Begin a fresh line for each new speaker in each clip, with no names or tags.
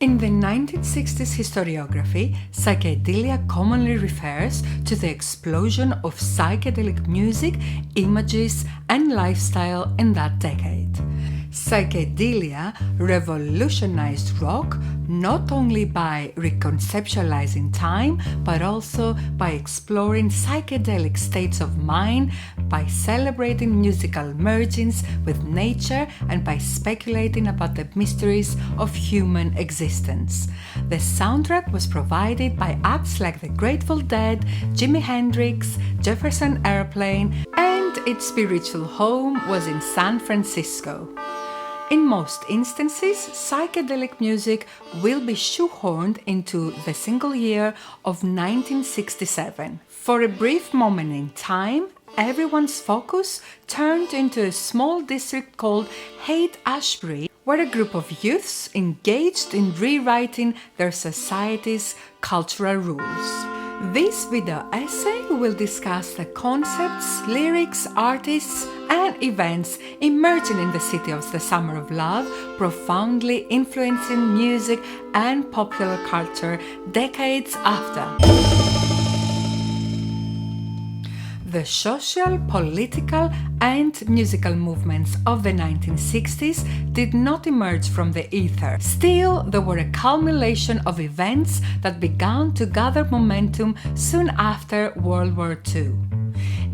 In the 1960s historiography, psychedelia commonly refers to the explosion of psychedelic music, images, and lifestyle in that decade. Psychedelia revolutionized rock not only by reconceptualizing time, but also by exploring psychedelic states of mind, by celebrating musical mergings with nature, and by speculating about the mysteries of human existence. The soundtrack was provided by acts like the Grateful Dead, Jimi Hendrix, Jefferson Airplane, and its spiritual home was in San Francisco. In most instances, psychedelic music will be shoehorned into the single year of 1967. For a brief moment in time, everyone's focus turned into a small district called Haight-Ashbury, where a group of youths engaged in rewriting their society's cultural rules. This video essay will discuss the concepts, lyrics, artists, and events emerging in the city of the Summer of Love, profoundly influencing music and popular culture decades after. The social, political, and musical movements of the 1960s did not emerge from the ether. Still, they were a culmination of events that began to gather momentum soon after World War II.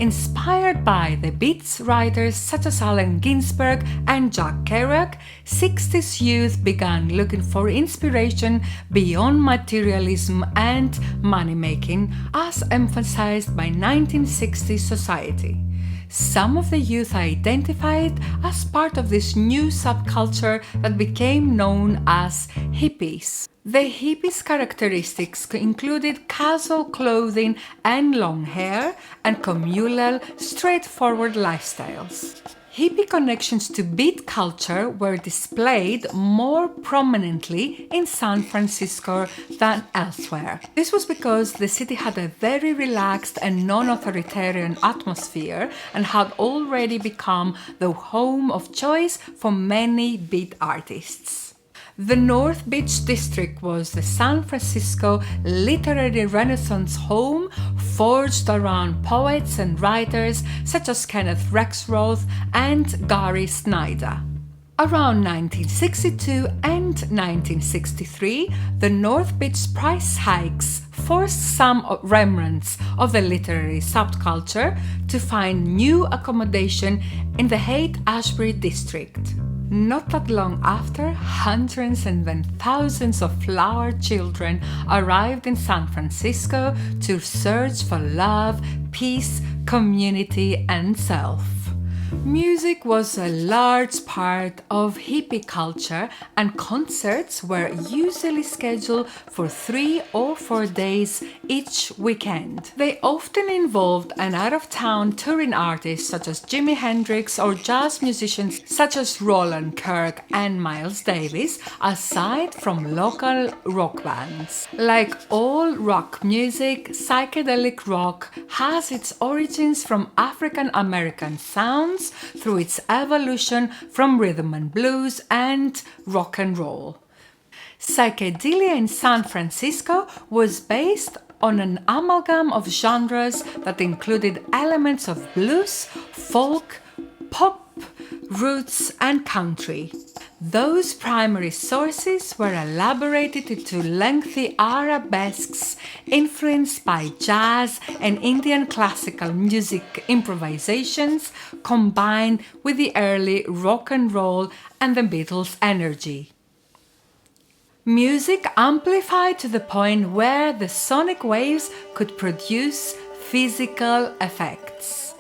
Inspired by the Beats writers such as Allen Ginsberg and Jack Kerouac, 60s youth began looking for inspiration beyond materialism and money-making, as emphasized by 1960s society. Some of the youth identified as part of this new subculture that became known as hippies. The hippies' characteristics included casual clothing and long hair, and communal, straightforward lifestyles. Hippie connections to beat culture were displayed more prominently in San Francisco than elsewhere. This was because the city had a very relaxed and non-authoritarian atmosphere and had already become the home of choice for many beat artists. The North Beach district was the San Francisco literary renaissance home, forged around poets and writers such as Kenneth Rexroth and Gary Snyder. Around 1962 and 1963, the North Beach price hikes forced some remnants of the literary subculture to find new accommodation in the Haight-Ashbury district. Not that long after, hundreds and then thousands of flower children arrived in San Francisco to search for love, peace, community, and self. Music was a large part of hippie culture, and concerts were usually scheduled for 3 or 4 days each weekend. They often involved an out-of-town touring artist such as Jimi Hendrix or jazz musicians such as Roland Kirk and Miles Davis, aside from local rock bands. Like all rock music, psychedelic rock has its origins from African American sounds through its evolution from rhythm and blues and rock and roll. Psychedelia in San Francisco was based on an amalgam of genres that included elements of blues, folk, pop, roots, and country. Those primary sources were elaborated into lengthy arabesques influenced by jazz and Indian classical music improvisations combined with the early rock and roll and the Beatles' energy. Music amplified to the point where the sonic waves could produce physical effects.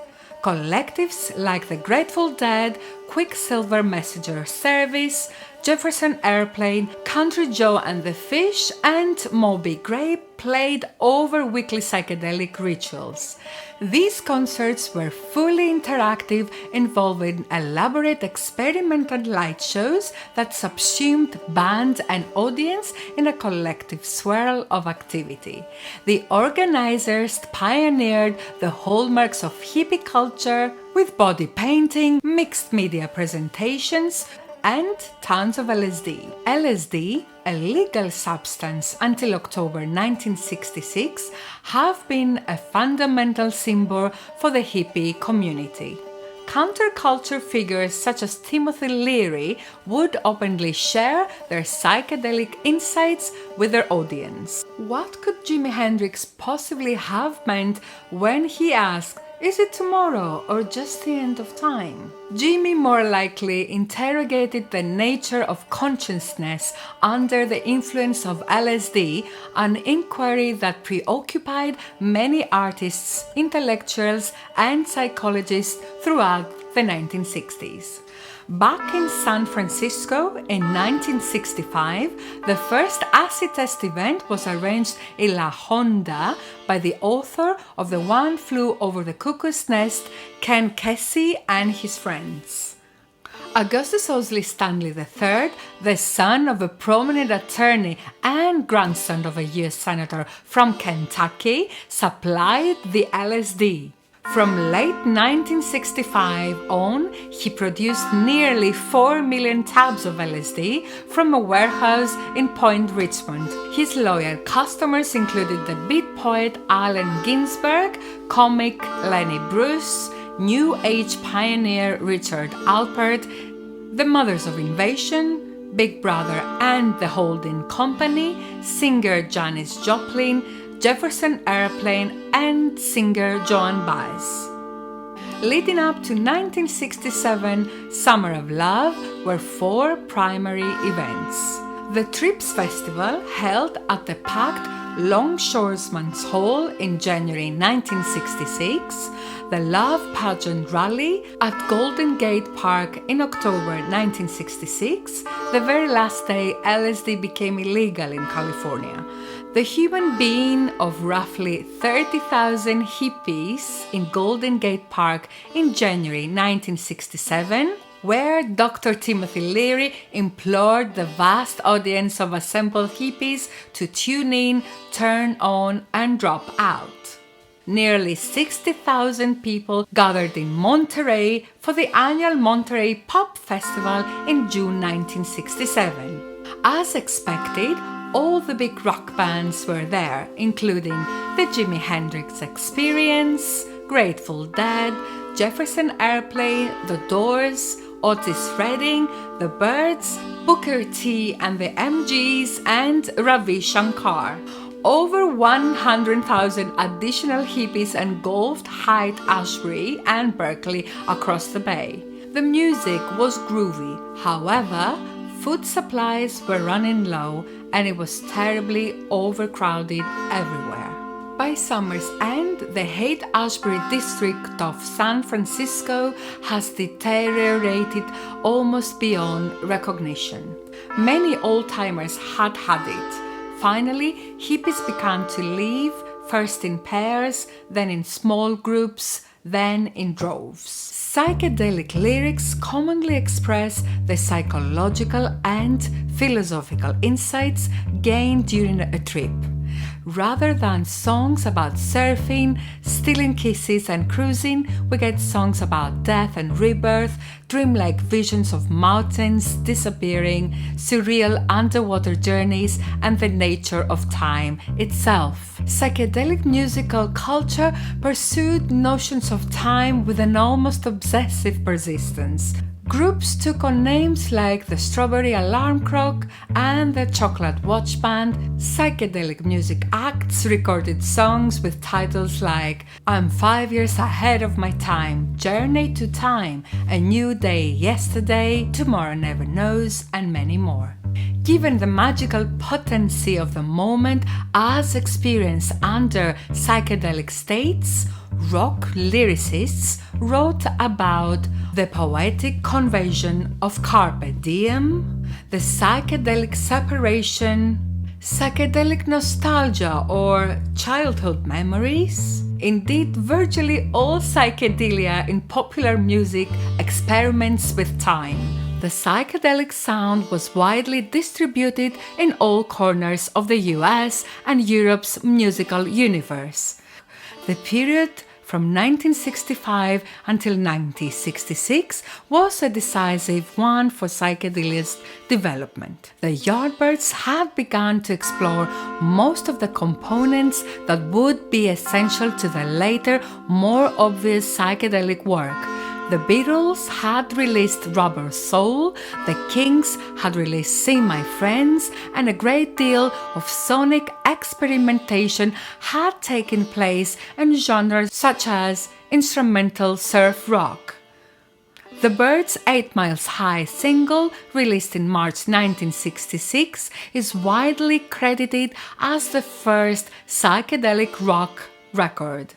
Collectives like the Grateful Dead, Quicksilver Messenger Service, Jefferson Airplane, Country Joe and the Fish, and Moby Grape played over weekly psychedelic rituals. These concerts were fully interactive, involving elaborate experimental light shows that subsumed band and audience in a collective swirl of activity. The organizers pioneered the hallmarks of hippie culture with body painting, mixed media presentations, and tons of LSD. LSD, a legal substance until October 1966, have been a fundamental symbol for the hippie community. Counterculture figures such as Timothy Leary would openly share their psychedelic insights with their audience. What could Jimi Hendrix possibly have meant when he asked, "Is it tomorrow or just the end of time?" Jimi more likely interrogated the nature of consciousness under the influence of LSD, an inquiry that preoccupied many artists, intellectuals, and psychologists throughout the 1960s. Back in San Francisco in 1965, the first acid test event was arranged in La Honda by the author of The One Flew Over the Cuckoo's Nest, Ken Kesey, and his friends. Augustus Owsley Stanley III, the son of a prominent attorney and grandson of a U.S. senator from Kentucky, supplied the LSD. From late 1965 on, he produced nearly 4 million tabs of LSD from a warehouse in Point Richmond. His loyal customers included the beat poet Allen Ginsberg, comic Lenny Bruce, New Age pioneer Richard Alpert, the Mothers of Invasion, Big Brother and the Holding Company, singer Janis Joplin, Jefferson Airplane, and singer Joan Baez. Leading up to 1967 Summer of Love were 4 primary events. The Trips Festival, held at the packed Longshoremen's Hall in January 1966, the Love Pageant Rally at Golden Gate Park in October 1966, the very last day LSD became illegal in California. The human being of roughly 30,000 hippies in Golden Gate Park in January 1967, where Dr. Timothy Leary implored the vast audience of assembled hippies to tune in, turn on, and drop out. Nearly 60,000 people gathered in Monterey for the annual Monterey Pop Festival in June 1967. As expected, all the big rock bands were there, including the Jimi Hendrix Experience, Grateful Dead, Jefferson Airplane, The Doors, Otis Redding, The Byrds, Booker T and the MGs, and Ravi Shankar. Over 100,000 additional hippies engulfed Haight-Ashbury and Berkeley across the bay. The music was groovy, however, food supplies were running low and it was terribly overcrowded everywhere. By summer's end, the Haight-Ashbury district of San Francisco has deteriorated almost beyond recognition. Many old-timers had it. Finally, hippies began to leave, first in pairs, then in small groups, then in droves. Psychedelic lyrics commonly express the psychological and philosophical insights gained during a trip. Rather than songs about surfing, stealing kisses and cruising, we get songs about death and rebirth, dreamlike visions of mountains disappearing, surreal underwater journeys, and the nature of time itself. Psychedelic musical culture pursued notions of time with an almost obsessive persistence. Groups took on names like the Strawberry Alarm Clock and the Chocolate Watch Band. Psychedelic music acts recorded songs with titles like I'm 5 years ahead of my time, Journey to Time, A New Day Yesterday, Tomorrow Never Knows, and many more. Given the magical potency of the moment as experienced under psychedelic states, rock lyricists wrote about the poetic conversion of carpe diem, the psychedelic separation, psychedelic nostalgia or childhood memories. Indeed, virtually all psychedelia in popular music experiments with time. The psychedelic sound was widely distributed in all corners of the US and Europe's musical universe. The period from 1965 until 1966 was a decisive one for psychedelia's development. The Yardbirds had begun to explore most of the components that would be essential to the later, more obvious psychedelic work. The Beatles had released Rubber Soul, the Kings had released Sing My Friends, and a great deal of sonic experimentation had taken place in genres such as instrumental surf rock. The Byrds' 8 Miles High single, released in March 1966, is widely credited as the first psychedelic rock record.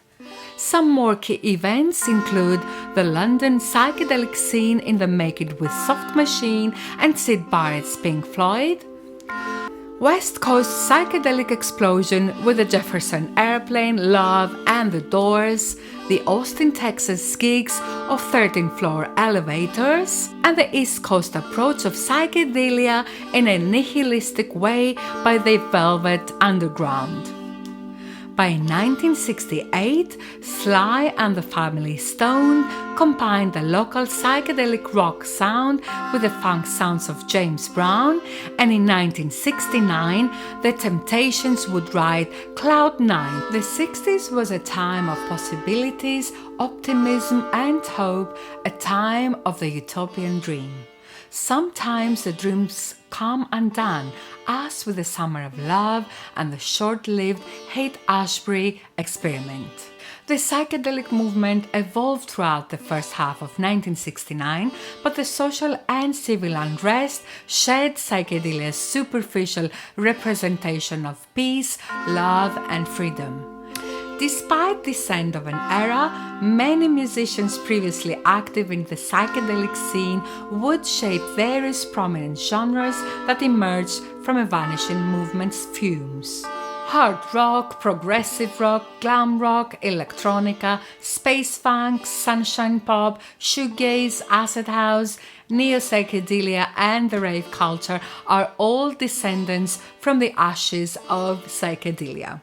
Some more key events include the London psychedelic scene in the Make It With Soft Machine and Syd Barrett's Pink Floyd, West Coast psychedelic explosion with the Jefferson Airplane, Love and the Doors, the Austin, Texas gigs of 13th Floor Elevators, and the East Coast approach of psychedelia in a nihilistic way by the Velvet Underground. By 1968, Sly and the Family Stone combined the local psychedelic rock sound with the funk sounds of James Brown, and in 1969, the Temptations would write Cloud 9. The 60s was a time of possibilities, optimism and hope, a time of the utopian dream. Sometimes the dreams come undone, as with the Summer of Love and the short-lived Haight-Ashbury experiment. The psychedelic movement evolved throughout the first half of 1969, but the social and civil unrest shed psychedelia's superficial representation of peace, love and freedom. Despite this end of an era, many musicians previously active in the psychedelic scene would shape various prominent genres that emerged from a vanishing movement's fumes. Hard rock, progressive rock, glam rock, electronica, space funk, sunshine pop, shoegaze, acid house, neo-psychedelia and the rave culture are all descendants from the ashes of psychedelia.